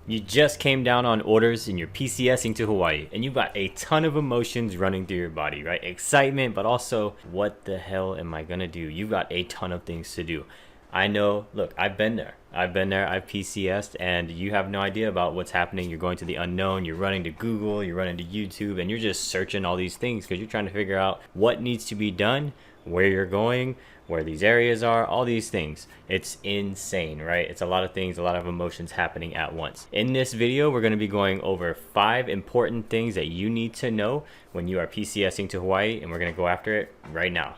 You just came down on orders and you're PCSing to Hawaii, and you've got a ton of emotions running through your body, right? Excitement, but also, what the hell am I gonna do? You've got a ton of things to do. I know, look, I've been there. I've PCSed, and you have no idea about what's happening. You're going to the unknown, you're running to Google, you're running to YouTube, and you're just searching all these things because you're trying to figure out what needs to be done, where you're going, where these areas are, all these things. It's insane, right? It's a lot of things, a lot of emotions happening at once. In this video, we're going to be going over 5 important things that you need to know when you are PCSing to Hawaii, and we're going to go after it right now.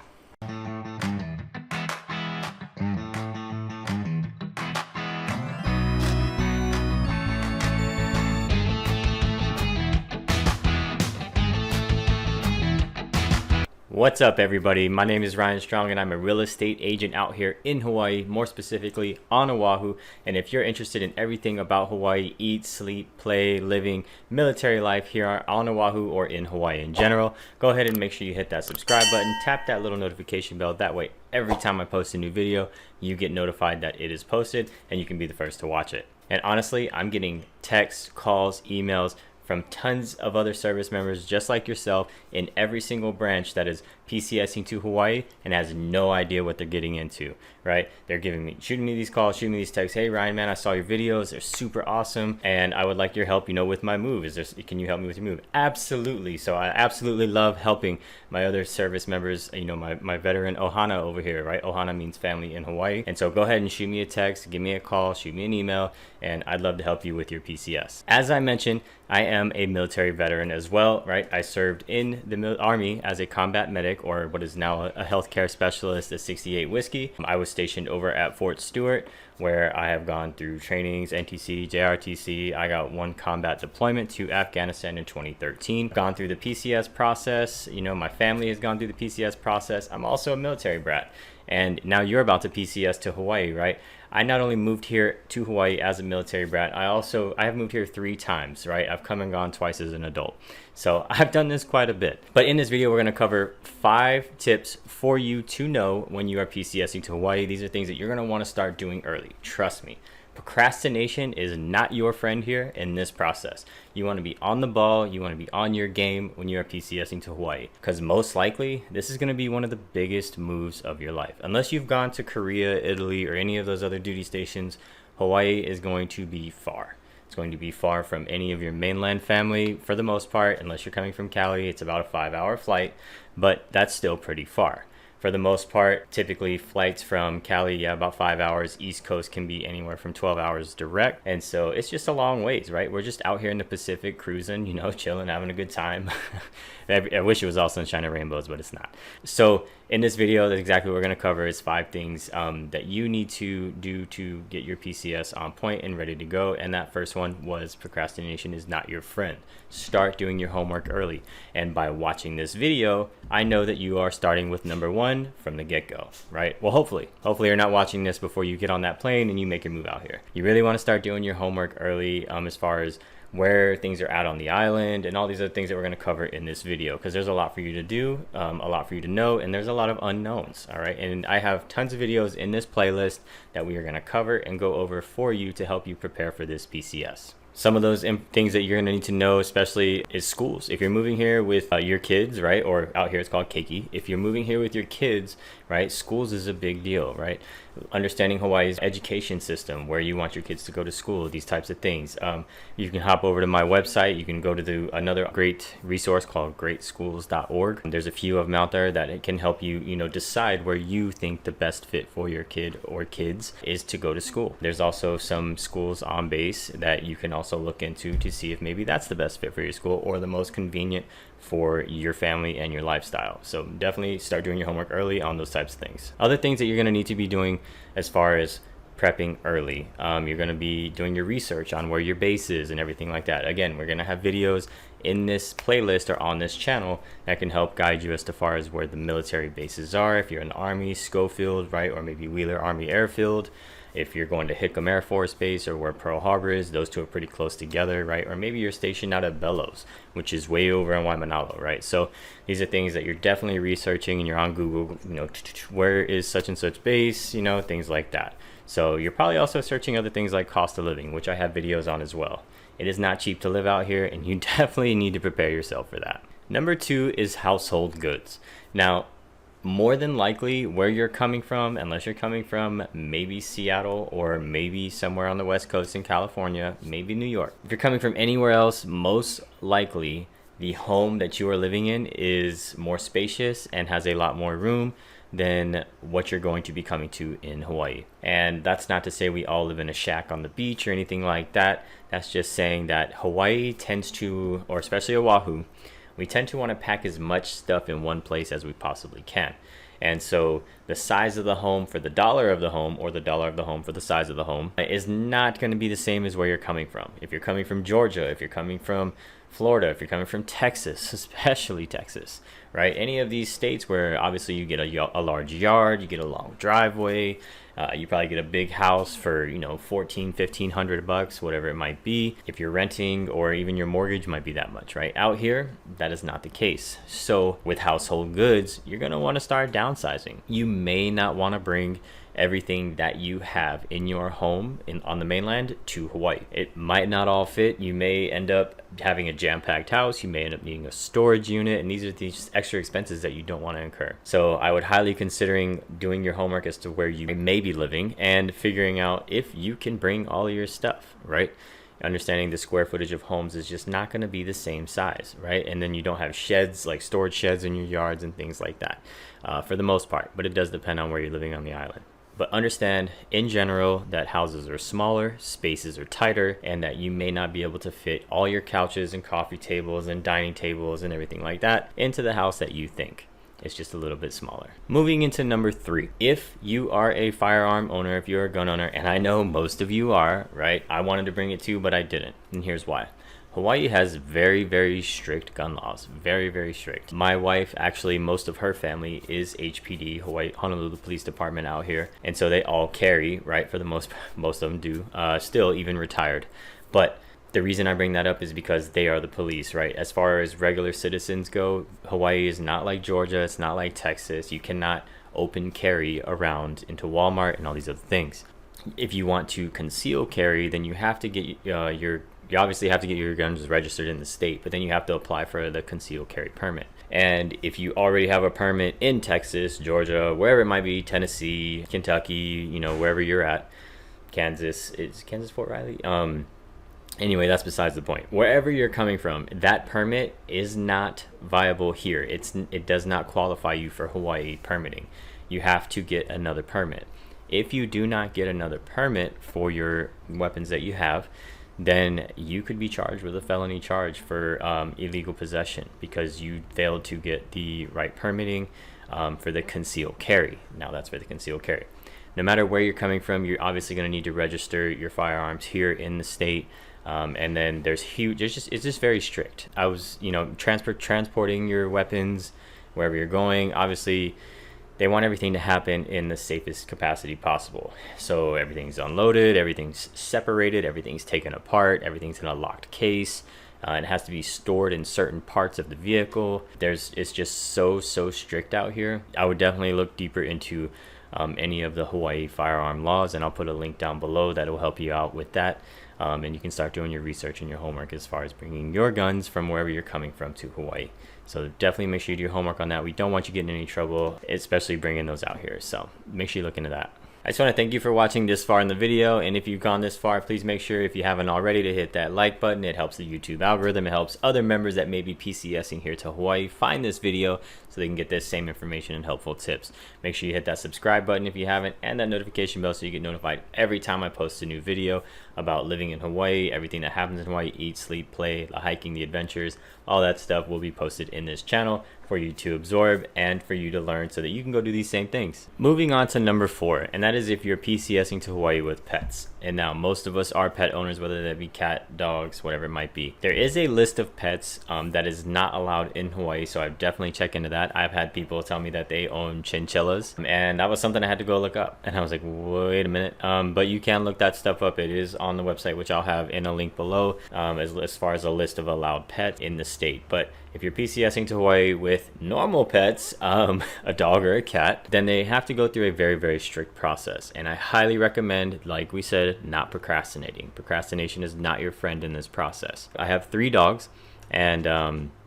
What's up, everybody? My name is Ryan Strong, and I'm a real estate agent out here in Hawaii, more specifically on Oahu. And if you're interested in everything about Hawaii, eat, sleep, play, living, military life here on Oahu or in Hawaii in general, go ahead and make sure you hit that subscribe button, tap that little notification bell. That way, every time I post a new video, you get notified that it is posted and you can be the first to watch it. And honestly, I'm getting texts, calls, emails from tons of other service members just like yourself in every single branch that is PCSing to Hawaii and has no idea what they're getting into, right? They're shooting me these calls, shooting me these texts. Hey Ryan, man, I saw your videos. They're super awesome, and I would like your help, with my move. Can you help me with your move? Absolutely. So I absolutely love helping my other service members, my veteran Ohana over here, right? Ohana means family in Hawaii. And so go ahead and shoot me a text, give me a call, shoot me an email, and I'd love to help you with your PCS. As I mentioned, I am a military veteran as well, right? I served in the Army as a combat medic, or what is now a healthcare specialist at 68 Whiskey. I was stationed over at Fort Stewart, where I have gone through trainings, NTC, JRTC. I got one combat deployment to Afghanistan in 2013. Gone through the PCS process. My family has gone through the PCS process. I'm also a military brat. And now you're about to PCS to Hawaii, right? I not only moved here to Hawaii as a military brat, I have moved here 3 times, right? I've come and gone twice as an adult. So I've done this quite a bit. But in this video, we're gonna cover 5 tips for you to know when you are PCSing to Hawaii. These are things that you're gonna wanna start doing early, trust me. Procrastination is not your friend here in this process. You want to be on the ball, you want to be on your game when you are PCSing to Hawaii, because most likely this is going to be one of the biggest moves of your life. Unless you've gone to Korea, Italy, or any of those other duty stations, Hawaii is going to be far. It's going to be far from any of your mainland family for the most part. Unless you're coming from Cali, it's about a 5-hour flight, but that's still pretty far. For the most part, typically flights from Cali, about 5 hours. East Coast can be anywhere from 12 hours direct. And so it's just a long ways, right? We're just out here in the Pacific cruising, chilling, having a good time. I wish it was all sunshine and rainbows, but it's not. So in this video, that's exactly what we're going to cover is 5 things that you need to do to get your PCS on point and ready to go. And that first one was procrastination is not your friend. Start doing your homework early. And by watching this video, I know that you are starting with number 1 from the get-go, right? Well, hopefully you're not watching this before you get on that plane and you make your move out here. You really want to start doing your homework early as far as where things are at on the island and all these other things that we're going to cover in this video, because there's a lot for you to do, a lot for you to know, and there's a lot of unknowns. All right, and I have tons of videos in this playlist that we are going to cover and go over for you to help you prepare for this PCS. Some of those things that you're going to need to know, especially, is schools. If you're moving here with your kids, right, or out here it's called keiki. If you're moving here with your kids, right, schools is a big deal, right? Understanding Hawaii's education system, where you want your kids to go to school, these types of things. You can hop over to my website. You can go to another great resource called greatschools.org. There's a few of them out there that it can help you, decide where you think the best fit for your kid or kids is to go to school. There's also some schools on base that you can also look into to see if maybe that's the best fit for your school or the most convenient for your family and your lifestyle. So definitely start doing your homework early on those types of things. Other things that you're going to need to be doing as far as prepping early, you're going to be doing your research on where your base is and everything like that. Again, we're going to have videos in this playlist or on this channel that can help guide you as far as where the military bases are. If you're in the Army, Schofield, right, or maybe Wheeler Army Airfield, If you're going to Hickam Air Force Base or where Pearl Harbor is, those two are pretty close together, right? Or maybe you're stationed out at Bellows, which is way over in Waimanalo, right? So these are things that you're definitely researching, and you're on Google, where is such and such base, things like that. So you're probably also searching other things like cost of living, which I have videos on as well. It is not cheap to live out here, and you definitely need to prepare yourself for that. Number 2 is household goods. Now, more than likely, where you're coming from, unless you're coming from maybe Seattle or maybe somewhere on the West Coast in California, maybe New York. If you're coming from anywhere else, most likely the home that you are living in is more spacious and has a lot more room than what you're going to be coming to in Hawaii. And that's not to say we all live in a shack on the beach or anything like that. That's just saying that Hawaii tends to, or especially Oahu, we tend to want to pack as much stuff in one place as we possibly can. And so the size of the home for the dollar of the home, or the dollar of the home for the size of the home, is not going to be the same as where you're coming from. If you're coming from Georgia, if you're coming from Florida, if you're coming from Texas, especially Texas, right? Any of these states where obviously you get a large yard, you get a long driveway, you probably get a big house for, $1,400-1,500, whatever it might be. If you're renting, or even your mortgage might be that much, right? Out here, that is not the case. So with household goods, you're going to want to start downsizing. You may not want to bring everything that you have in your home on the mainland to Hawaii. It might not all fit. You may end up having a jam-packed house. You may end up needing a storage unit, and these are these extra expenses that you don't want to incur. So I would highly considering doing your homework as to where you may be living and figuring out if you can bring all your stuff, right? Understanding the square footage of homes is just not going to be the same size, right? And then you don't have sheds, like storage sheds in your yards and things like that, for the most part. But it does depend on where you're living on the island. But understand, in general, that houses are smaller, spaces are tighter, and that you may not be able to fit all your couches and coffee tables and dining tables and everything like that into the house that you think. It's just a little bit smaller. Moving into number 3. If you are a firearm owner, if you're a gun owner, and I know most of you are, right? I wanted to bring it too, but I didn't. And here's why. Hawaii has very, very strict gun laws. Very, very strict. My wife, actually, most of her family is HPD, Hawaii Honolulu Police Department out here. And so they all carry, right? For the most of them do, still even retired. But the reason I bring that up is because they are the police, right? As far as regular citizens go, Hawaii is not like Georgia. It's not like Texas. You cannot open carry around into Walmart and all these other things. If you want to conceal carry, then you have to get you obviously have to get your guns registered in the state, but then you have to apply for the concealed carry permit. And if you already have a permit in Texas, Georgia, wherever it might be, Tennessee, Kentucky, wherever you're at, Kansas, is Kansas Fort Riley? Anyway, that's besides the point. Wherever you're coming from, that permit is not viable here. It does not qualify you for Hawaii permitting. You have to get another permit. If you do not get another permit for your weapons that you have, then you could be charged with a felony charge for illegal possession because you failed to get the right permitting for the concealed carry. Now that's for the concealed carry. No matter where you're coming from, you're obviously going to need to register your firearms here in the state. And then it's just very strict. I was, transporting your weapons wherever you're going. Obviously, they want everything to happen in the safest capacity possible. So everything's unloaded, everything's separated, everything's taken apart, everything's in a locked case. It has to be stored in certain parts of the vehicle. It's just so strict out here. I would definitely look deeper into any of the Hawaii firearm laws, and I'll put a link down below that will help you out with that. And you can start doing your research and your homework as far as bringing your guns from wherever you're coming from to Hawaii. So definitely make sure you do your homework on that. We don't want you getting in any trouble, especially bringing those out here. So make sure you look into that. I just want to thank you for watching this far in the video, and if you've gone this far, please make sure, if you haven't already, to hit that like button. It helps the YouTube algorithm. It helps other members that may be PCSing here to Hawaii find this video so they can get this same information and helpful tips. Make sure you hit that subscribe button if you haven't, and that notification bell so you get notified every time I post a new video. about living in Hawaii, everything that happens in Hawaii, eat, sleep, play, the hiking, the adventures, all that stuff will be posted in this channel for you to absorb and for you to learn so that you can go do these same things. Moving on to number 4, and that is if you're PCSing to Hawaii with pets. And now most of us are pet owners, whether that be cat, dogs, whatever it might be. There is a list of pets that is not allowed in Hawaii, so I'd definitely check into that. I've had people tell me that they own chinchillas, and that was something I had to go look up. And I was like, wait a minute. But you can look that stuff up. It is on the website, which I'll have in a link below, as far as a list of allowed pets in the state. But if you're PCSing to Hawaii with normal pets, a dog or a cat, then they have to go through a very, very strict process. And I highly recommend, like we said, not procrastinating. Procrastination is not your friend in this process. I have 3 dogs, and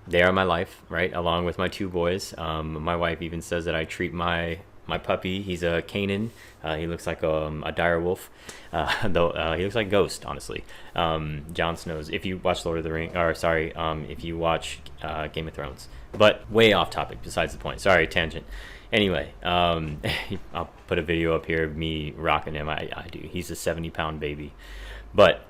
they are my life, right? Along with my 2 boys. My wife even says that I treat my puppy, he's a Canaan. He looks like a dire wolf, though he looks like Ghost, honestly. Jon Snow's, if you watch Lord of the Rings, or sorry, if you watch Game of Thrones. But way off topic, besides the point. Sorry, tangent. Anyway, I'll put a video up here of me rocking him. I do. He's a 70-pound baby. But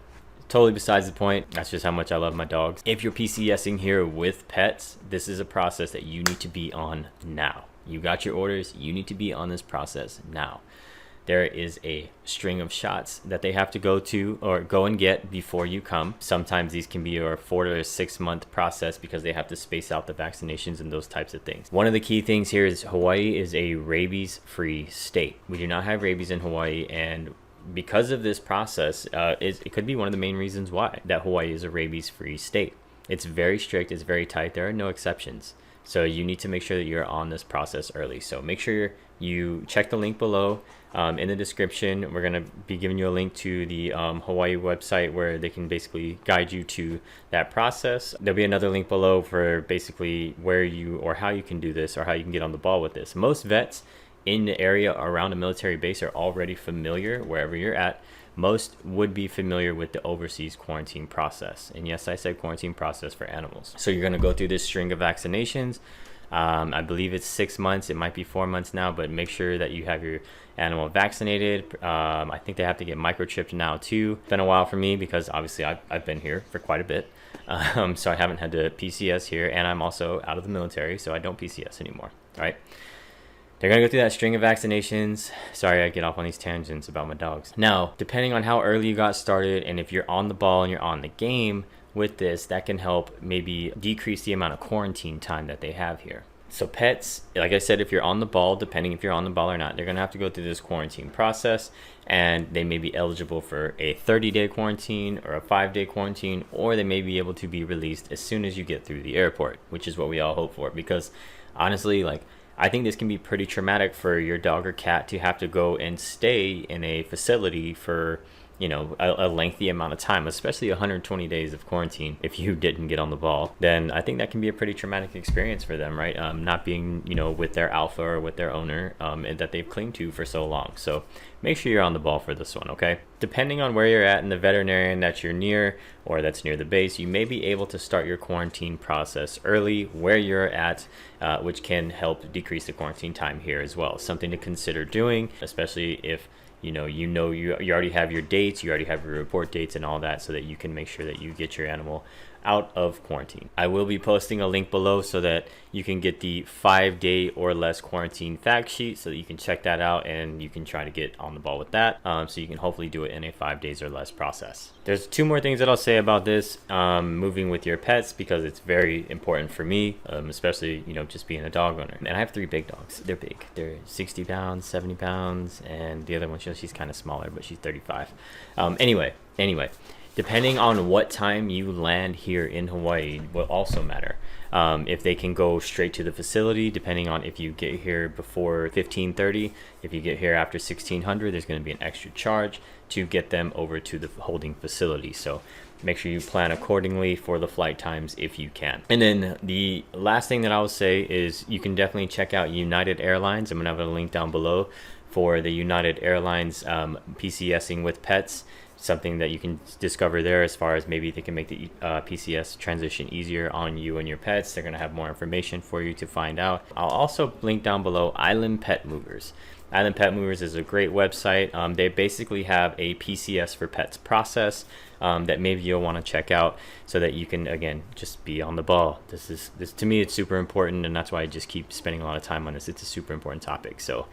totally besides the point. That's just how much I love my dogs. If you're PCSing here with pets, this is a process that you need to be on now. You got your orders, you need to be on this process now. There is a string of shots that they have to go to or go and get before you come. Sometimes these can be a 4 to 6 month process because they have to space out the vaccinations and those types of things. One of the key things here is Hawaii is a rabies-free state. We do not have rabies in Hawaii, and because of this process, it could be one of the main reasons why that Hawaii is a rabies-free state. It's very strict, it's very tight, there are no exceptions. So you need to make sure that you're on this process early. So make sure you check the link below in the description. We're going to be giving you a link to the Hawaii website where they can basically guide you to that process. There'll be another link below for basically where you or how you can do this or how you can get on the ball with this. Most vets in the area around a military base are already familiar wherever you're at. Most would be familiar with the overseas quarantine process. And yes, I said quarantine process for animals. So you're going to go through this string of vaccinations. I believe it's 6 months. It might be 4 months now, but make sure that you have your animal vaccinated. I think they have to get microchipped now too. It's been a while for me because obviously I've been here for quite a bit. So I haven't had to PCS here, and I'm also out of the military, so I don't PCS anymore. All right. They're going to go through that string of vaccinations. Sorry, I get off on these tangents about my dogs. Now, depending on how early you got started and if you're on the ball and you're on the game with this, that can help maybe decrease the amount of quarantine time that they have here. So pets, like I said, if you're on the ball, depending if you're on the ball or not, they're going to have to go through this quarantine process, and they may be eligible for a 30-day quarantine or a 5-day quarantine, or they may be able to be released as soon as you get through the airport, which is what we all hope for. Because honestly, I think this can be pretty traumatic for your dog or cat to have to go and stay in a facility for, a lengthy amount of time, especially 120 days of quarantine. If you didn't get on the ball, then I think that can be a pretty traumatic experience for them, right? Not being, with their alpha or with their owner that they've clinged to for so long. So make sure you're on the ball for this one, okay? Depending on where you're at in the veterinarian that you're near or that's near the base, you may be able to start your quarantine process early where you're at, which can help decrease the quarantine time here as well. Something to consider doing, especially if you already have your dates, you already have your report dates and all that, so that you can make sure that you get your animal out of quarantine. I will be posting a link below so that you can get the 5-day or less quarantine fact sheet, so that you can check that out and you can try to get on the ball with that, so you can hopefully do it in a 5 days or less process. There's 2 more things that I'll say about this, moving with your pets, because it's very important for me, especially just being a dog owner. And I have 3 big dogs. They're big. They're 60 pounds, 70 pounds, and the other one, she's kind of smaller, but she's 35. Anyway, depending on what time you land here in Hawaii will also matter. If they can go straight to the facility, depending on if you get here before 15:30, if you get here after 1600, there's going to be an extra charge to get them over to the holding facility. So make sure you plan accordingly for the flight times if you can. And then the last thing that I will say is you can definitely check out United Airlines. I'm going to have a link down below for the United Airlines PCSing with pets. Something that you can discover there as far as maybe they can make the PCS transition easier on you and your pets. They're going to have more information for you to find out. I'll also link down below Island Pet Movers. Island Pet Movers is a great website. They basically have a PCS for pets process that maybe you'll want to check out so that you can, again, just be on the ball. This to me, it's super important, and that's why I just keep spending a lot of time on this. It's a super important topic. So,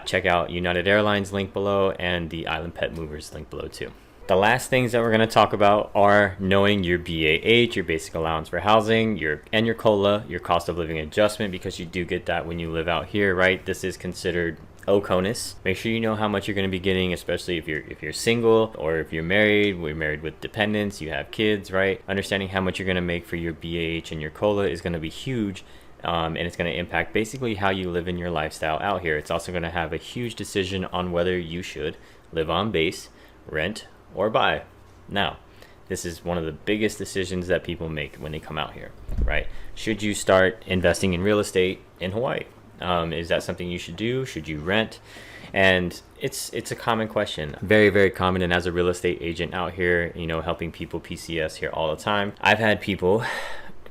check out United Airlines link below and the Island Pet Movers link below too. The last things that we're going to talk about are knowing your BAH, your basic allowance for housing, your COLA, your cost of living adjustment, because you do get that when you live out here, right? This is considered OCONUS. Make sure you know how much you're going to be getting, especially if you're single or if you're married. We're married with dependents, you have kids, right? Understanding how much you're going to make for your BAH and your COLA is going to be huge. And it's going to impact basically how you live in your lifestyle out here. It's also going to have a huge decision on whether you should live on base, rent, or buy. Now, this is one of the biggest decisions that people make when they come out here, right? Should you start investing in real estate in Hawaii? Is that something you should do? Should you rent? And it's a common question, very, very common. And as a real estate agent out here, helping people PCS here all the time, I've had people,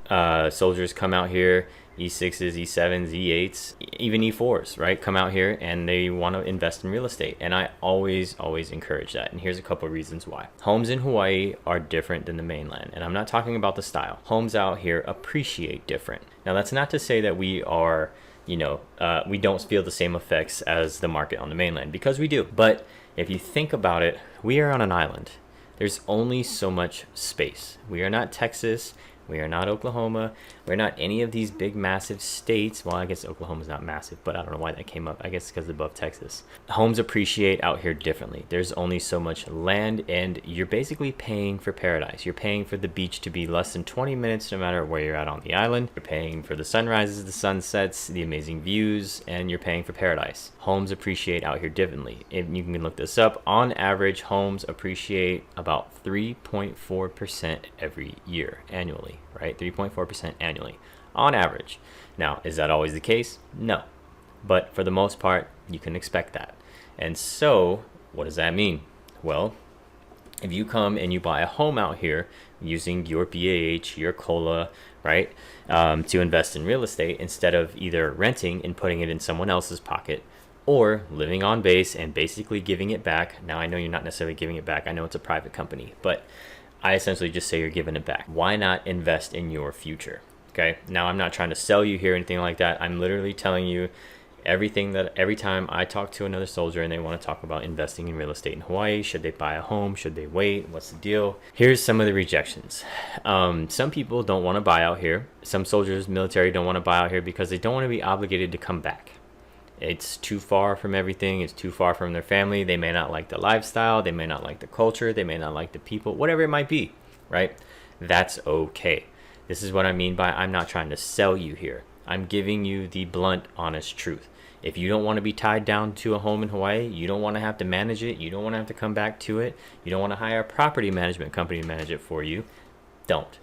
soldiers come out here, E6s, E7s, E8s, even E4s, right? Come out here and they want to invest in real estate. And I always encourage that. And here's a couple of reasons why. Homes in Hawaii are different than the mainland. And I'm not talking about the style. Homes out here appreciate different. Now, that's not to say that we are, we don't feel the same effects as the market on the mainland, because we do. But if you think about it, we are on an island. There's only so much space. We are not Texas. We are not Oklahoma. We're not any of these big, massive states. Well, I guess Oklahoma's not massive, but I don't know why that came up. I guess because it's above Texas. Homes appreciate out here differently. There's only so much land, and you're basically paying for paradise. You're paying for the beach to be less than 20 minutes no matter where you're at on the island. You're paying for the sunrises, the sunsets, the amazing views, and you're paying for paradise. Homes appreciate out here differently. If you can look this up, on average, homes appreciate about 3.4% every year, annually. Right? 3.4% annually on average. Now, is that always the case? No. But for the most part, you can expect that. And so, what does that mean? Well, if you come and you buy a home out here using your BAH, your COLA, right, to invest in real estate, instead of either renting and putting it in someone else's pocket, or living on base and basically giving it back. Now, I know you're not necessarily giving it back. I know it's a private company, but I essentially just say you're giving it back. Why not invest in your future? Okay. Now, I'm not trying to sell you here or anything like that. I'm literally telling you every time I talk to another soldier and they want to talk about investing in real estate in Hawaii, should they buy a home? Should they wait? What's the deal? Here's some of the rejections. Some people don't want to buy out here. Some soldiers, military, don't want to buy out here because they don't want to be obligated to come back. It's too far from everything. It's too far from their family. They may not like the lifestyle. They may not like the culture. They may not like the people, whatever it might be, right? That's okay. This is what I mean by I'm not trying to sell you here. I'm giving you the blunt, honest truth. If you don't want to be tied down to a home in Hawaii, you don't want to have to manage it, you don't want to have to come back to it, you don't want to hire a property management company to manage it for you, don't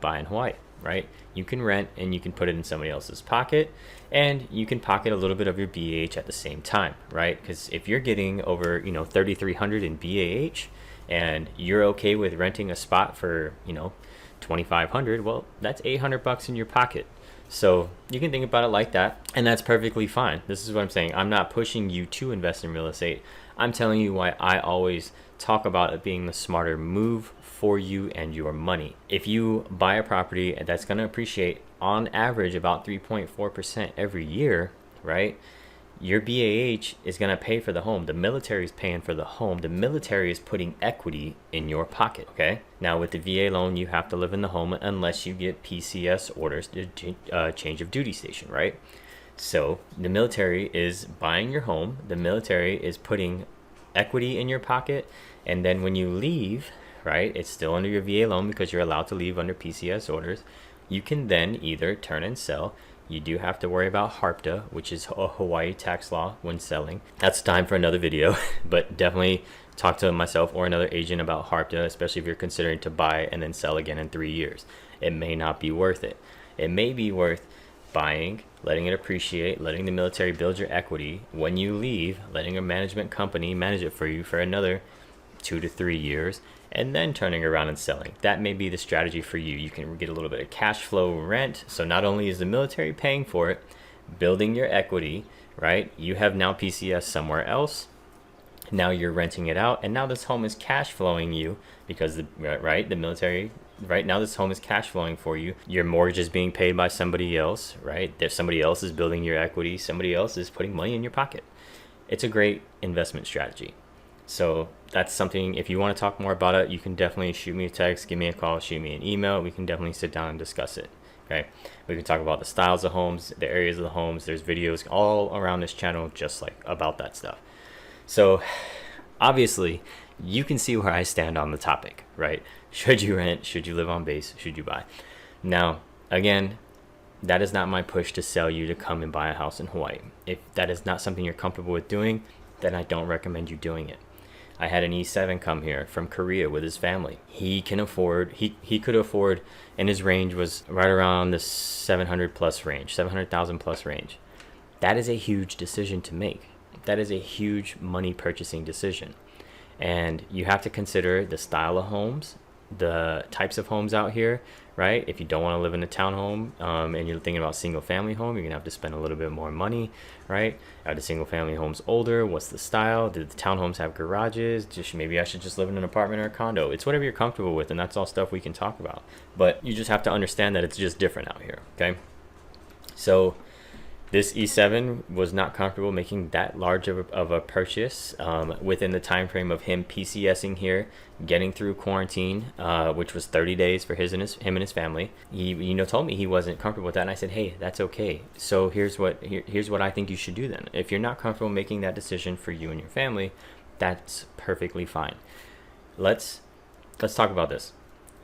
buy in Hawaii, right? You can rent and you can put it in somebody else's pocket, and you can pocket a little bit of your BAH at the same time, right? Because if you're getting over, $3,300 in BAH and you're okay with renting a spot for, $2,500, well, that's $800 in your pocket. So you can think about it like that, and that's perfectly fine. This is what I'm saying. I'm not pushing you to invest in real estate. I'm telling you why I always talk about it being the smarter move for you and your money. If you buy a property that's going to appreciate on average about 3.4% every year, right? Your BAH is going to pay for the home. The military is paying for the home. The military is putting equity in your pocket, okay? Now, with the VA loan, you have to live in the home unless you get PCS orders to change of duty station, right? So the military is buying your home. The military is putting equity in your pocket. And then when you leave, right, it's still under your VA loan because you're allowed to leave under PCS orders. You can then either turn and sell. You do have to worry about HARPTA, which is a Hawaii tax law when selling. That's time for another video, but definitely talk to myself or another agent about HARPTA, especially if you're considering to buy and then sell again in 3 years. It may not be worth it. It may be worth buying, letting it appreciate, letting the military build your equity. When you leave, letting a management company manage it for you for another 2 to 3 years, and then turning around and selling. That may be the strategy for you. You can get a little bit of cash flow rent. So not only is the military paying for it, building your equity, right? You have now PCS somewhere else. Now you're renting it out, and now this home is cash flowing you because the military, right now this home is cash flowing for you. Your mortgage is being paid by somebody else, right? There's somebody else is building your equity, somebody else is putting money in your pocket. It's a great investment strategy. So that's something, if you want to talk more about it, you can definitely shoot me a text, give me a call, shoot me an email. We can definitely sit down and discuss it. Okay, we can talk about the styles of homes, the areas of the homes. There's videos all around this channel just like about that stuff. So obviously you can see where I stand on the topic, right? Should you rent? Should you live on base? Should you buy? Now, again, that is not my push to sell you to come and buy a house in Hawaii. If that is not something you're comfortable with doing, then I don't recommend you doing it. I had an E7 come here from Korea with his family. He could afford, and his range was right around the 700 plus range, 700,000 plus range. That is a huge decision to make. That is a huge money purchasing decision. And you have to consider the style of homes, the types of homes out here, right? If you don't want to live in a townhome and you're thinking about single family home, you're gonna have to spend a little bit more money, right? Are the single family homes older? What's the style? Do the townhomes have garages? Maybe I should just live in an apartment or a condo. It's whatever you're comfortable with, and that's all stuff we can talk about. But you just have to understand that it's just different out here, okay? So this E7 was not comfortable making that large of a purchase within the time frame of him PCSing here, getting through quarantine, which was 30 days for him and his family. He told me he wasn't comfortable with that, and I said, hey, that's okay. So here's what I think you should do then. If you're not comfortable making that decision for you and your family, that's perfectly fine. Let's talk about this.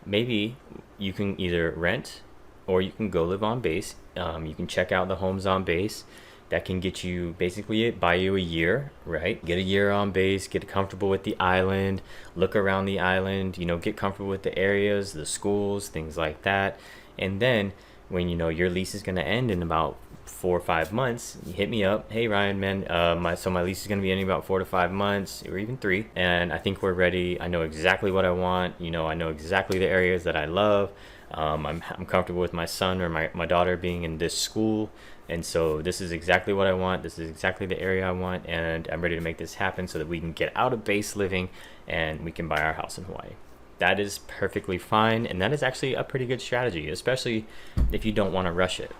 Maybe you can either rent or you can go live on base. You can check out the homes on base. That can get you, basically buy you a year, right? Get a year on base, get comfortable with the island, look around the island, get comfortable with the areas, the schools, things like that. And then when your lease is going to end in about 4 or 5 months, you hit me up. Hey Ryan, man, my lease is going to be ending about 4 to 5 months or even 3, and I think we're ready. I know exactly what I want. I know exactly the areas that I love. I'm comfortable with my son or my daughter being in this school, and so this is exactly what I want. This is exactly the area I want, and I'm ready to make this happen so that we can get out of base living and we can buy our house in Hawaii. That is perfectly fine, and that is actually a pretty good strategy, especially if you don't want to rush it.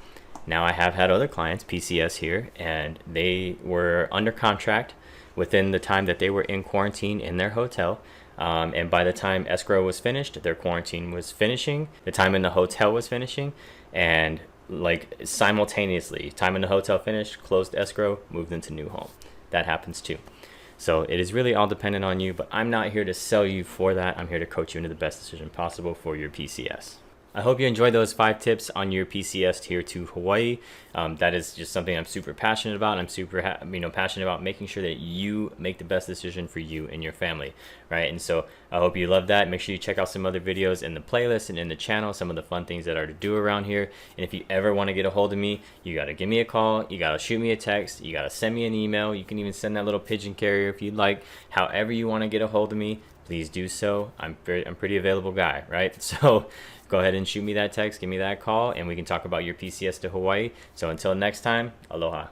Now, I have had other clients PCS here, and they were under contract within the time that they were in quarantine in their hotel. And by the time escrow was finished, their quarantine was finishing, the time in the hotel was finishing, and like simultaneously, time in the hotel finished, closed escrow, moved into new home. That happens too. So it is really all dependent on you, but I'm not here to sell you for that. I'm here to coach you into the best decision possible for your PCS. I hope you enjoyed those 5 tips on your PCS here to Hawaii. That is just something I'm super passionate about. I'm super passionate about making sure that you make the best decision for you and your family, right? And so I hope you love that. Make sure you check out some other videos in the playlist and in the channel, some of the fun things that are to do around here. And if you ever want to get a hold of me, you got to give me a call, you got to shoot me a text, you got to send me an email. You can even send that little pigeon carrier if you'd like. However you want to get a hold of me, please do so. I'm pretty available guy, right? So go ahead and shoot me that text, give me that call, and we can talk about your PCS to Hawaii. So until next time, aloha.